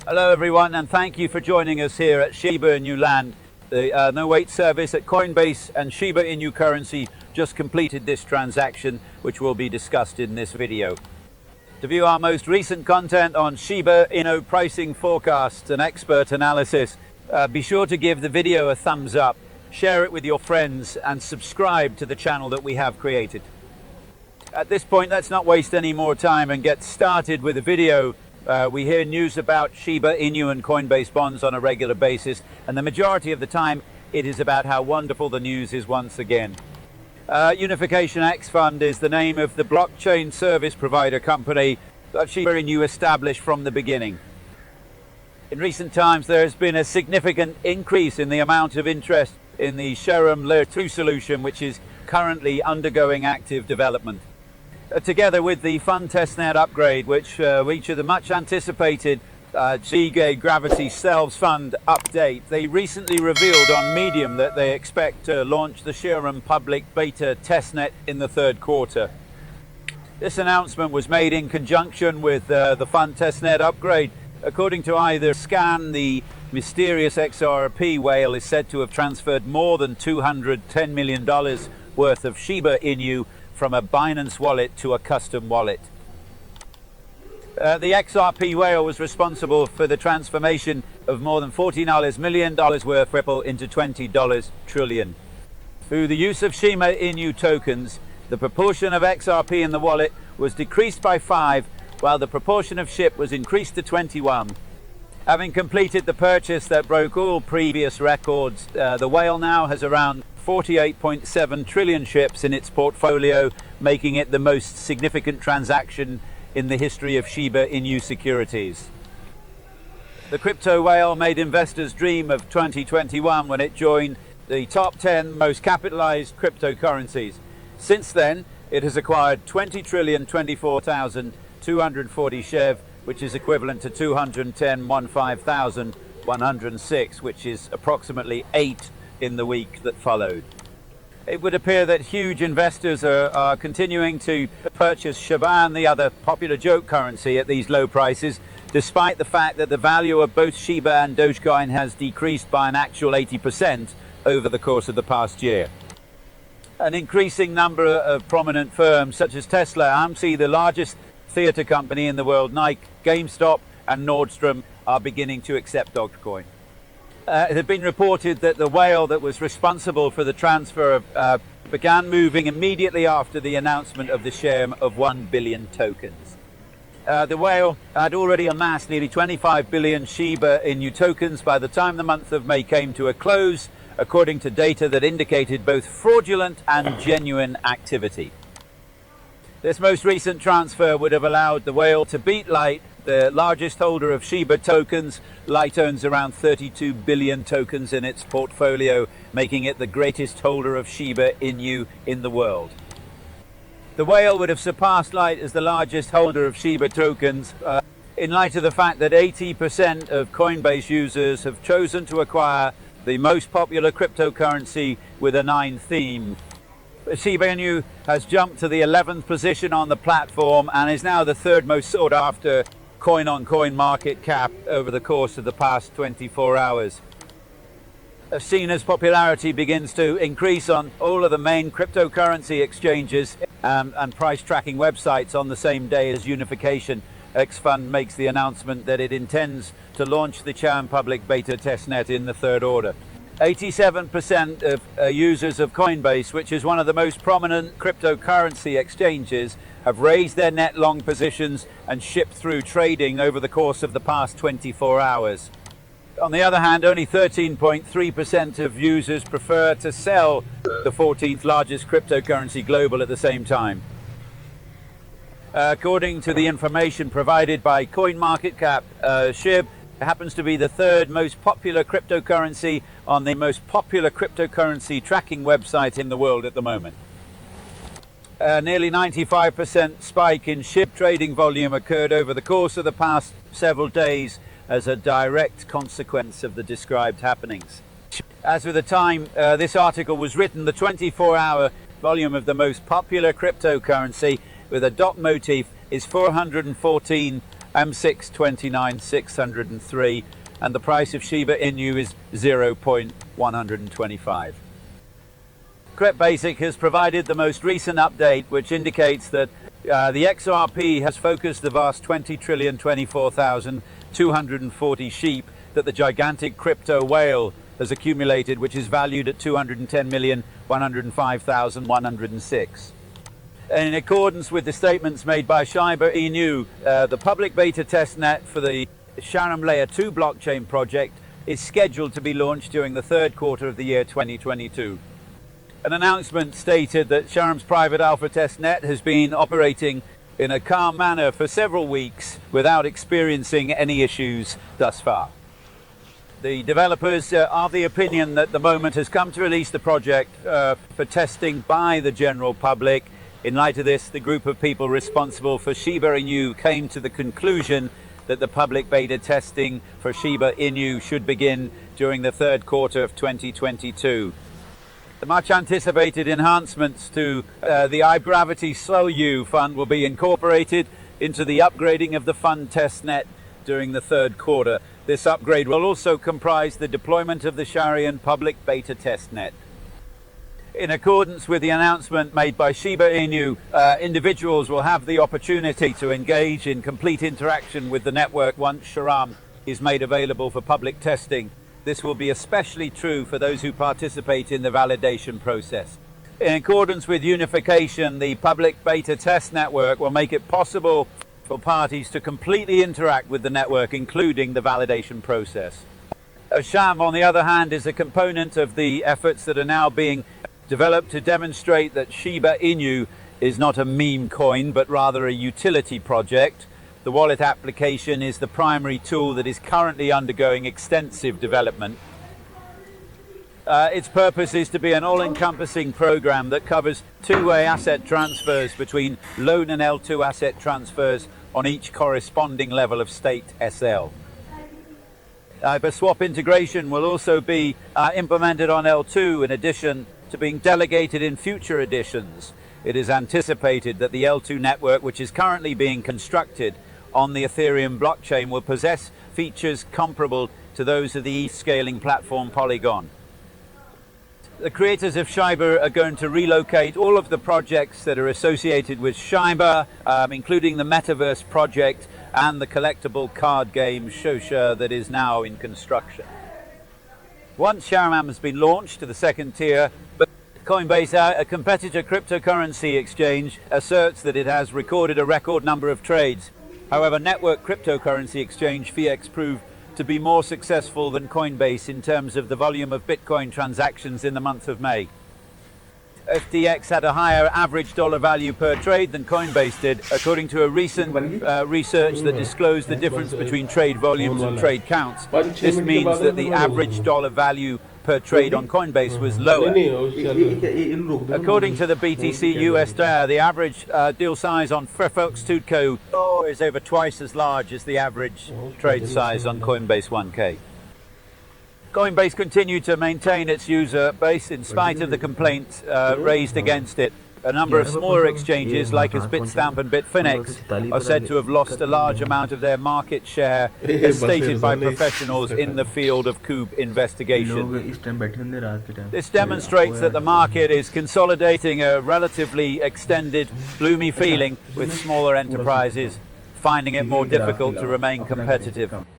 Hello everyone, and thank you for joining us here at Shiba Inu Land. The no-wait service at Coinbase and Shiba Inu currency just completed this transaction, which will be discussed in this video. To view our most recent content on Shiba Inu pricing forecasts and expert analysis, be sure to give the video a thumbs up, share it with your friends, and subscribe to the channel that we have created. At this point, let's not waste any more time and get started with the video. We hear news about Shiba Inu and Coinbase bonds on a regular basis, and the majority of the time it is about how wonderful the news is once again. Unification X Fund is the name of the blockchain service provider company that Shiba Inu established from the beginning. In recent times, there has been a significant increase in the amount of interest in the Shib Layer 2 solution, which is currently undergoing active development. Together with the fund testnet upgrade, which featured the much anticipated Shiba Gravity Selves Fund update, they recently revealed on Medium that they expect to launch the Shiba public beta testnet in the third quarter. This announcement was made in conjunction with the fund testnet upgrade. According to either scan, the mysterious XRP whale is said to have transferred more than $210 million worth of Shiba Inu from a Binance wallet to a custom wallet. The XRP whale was responsible for the transformation of more than $40 million worth of Ripple into $20 trillion. Through the use of Shiba Inu tokens, the proportion of XRP in the wallet was decreased by 5, while the proportion of Shib was increased to 21. Having completed the purchase that broke all previous records, the whale now has around 48.7 trillion Shibs in its portfolio, making it the most significant transaction in the history of Shiba Inu securities. The crypto whale made investors dream of 2021 when it joined the top 10 most capitalized cryptocurrencies. Since then, it has acquired 20,024,240 Shiba, which is equivalent to 210,106, which is approximately 8 in the week that followed. It would appear that huge investors are continuing to purchase Shiba and the other popular joke currency at these low prices, despite the fact that the value of both Shiba and Dogecoin has decreased by an actual 80% over the course of the past year. An increasing number of prominent firms such as Tesla, AMC, the largest theater company in the world, Nike, GameStop and Nordstrom are beginning to accept Dogecoin. It had been reported that the whale that was responsible for the transfer began moving immediately after the announcement of the share of 1 billion tokens. The whale had already amassed nearly 25 billion Shiba Inu tokens by the time the month of May came to a close, according to data that indicated both fraudulent and genuine activity. This most recent transfer would have allowed the whale to beat Light, the largest holder of Shiba tokens. Light owns around 32 billion tokens in its portfolio, making it the greatest holder of Shiba Inu in the world. The whale would have surpassed Light as the largest holder of Shiba tokens in light of the fact that 80% of Coinbase users have chosen to acquire the most popular cryptocurrency with a 9 theme. Shiba Inu has jumped to the 11th position on the platform and is now the third most sought after coin-on-coin market cap over the course of the past 24 hours. Shina's popularity begins to increase on all of the main cryptocurrency exchanges and price tracking websites on the same day as Unification X Fund makes the announcement that it intends to launch the Shiba public beta testnet in the third order. 87% of users of Coinbase, which is one of the most prominent cryptocurrency exchanges, have raised their net long positions and shipped through trading over the course of the past 24 hours. On the other hand, only 13.3% of users prefer to sell the 14th largest cryptocurrency global at the same time. According to the information provided by CoinMarketCap, Shib happens to be the third most popular cryptocurrency on the most popular cryptocurrency tracking website in the world at the moment. Nearly 95% spike in Shib trading volume occurred over the course of the past several days as a direct consequence of the described happenings. As with the time this article was written, the 24-hour volume of the most popular cryptocurrency with a dot motif is 414 M6 29,603, and the price of Shiba Inu is 0.125. Crypt Basic has provided the most recent update, which indicates that the XRP has focused the vast 20,024,240 sheep that the gigantic crypto whale has accumulated, which is valued at 210,105,106. In accordance with the statements made by Shiba Inu, the public beta testnet for the Sharam Layer 2 blockchain project is scheduled to be launched during the third quarter of the year 2022. An announcement stated that Sharam's private alpha testnet has been operating in a calm manner for several weeks without experiencing any issues thus far. The developers are of the opinion that the moment has come to release the project for testing by the general public. In light of this, the group of people responsible for Shiba Inu came to the conclusion that the public beta testing for Shiba Inu should begin during the third quarter of 2022. The much anticipated enhancements to the iGravity SolU fund will be incorporated into the upgrading of the fund testnet during the third quarter. This upgrade will also comprise the deployment of the Sharian public beta testnet. In accordance with the announcement made by Shiba Inu, individuals will have the opportunity to engage in complete interaction with the network once Sharam is made available for public testing. This will be especially true for those who participate in the validation process. In accordance with unification, the public beta test network will make it possible for parties to completely interact with the network, including the validation process. Sham, on the other hand, is a component of the efforts that are now being developed to demonstrate that Shiba Inu is not a meme coin, but rather a utility project. The wallet application is the primary tool that is currently undergoing extensive development. Its purpose is to be an all-encompassing program that covers two-way asset transfers between loan and L2 asset transfers on each corresponding level of state SL. Swap integration will also be implemented on L2 in addition to being delegated in future editions. It is anticipated that the L2 network, which is currently being constructed on the Ethereum blockchain, will possess features comparable to those of the e-scaling platform Polygon. The creators of Shiba are going to relocate all of the projects that are associated with Shiba, including the Metaverse project and the collectible card game Shosha that is now in construction. Once Sharam has been launched to the second tier, Coinbase, a competitor cryptocurrency exchange, asserts that it has recorded a record number of trades. However, network cryptocurrency exchange FTX proved to be more successful than Coinbase in terms of the volume of Bitcoin transactions in the month of May. FTX had a higher average dollar value per trade than Coinbase did, according to a recent research that disclosed the difference between trade volumes and trade counts. This means that the average dollar value per trade on Coinbase was lower. According to the BTC US the average deal size on Fairfax Tutco is over twice as large as the average trade size on Coinbase 1K. Coinbase continued to maintain its user base in spite of the complaints raised against it. A number of smaller exchanges, like as Bitstamp and Bitfinex, are said to have lost a large amount of their market share, as stated by professionals in the field of coup investigation. This demonstrates that the market is consolidating a relatively extended, gloomy feeling, with smaller enterprises finding it more difficult to remain competitive.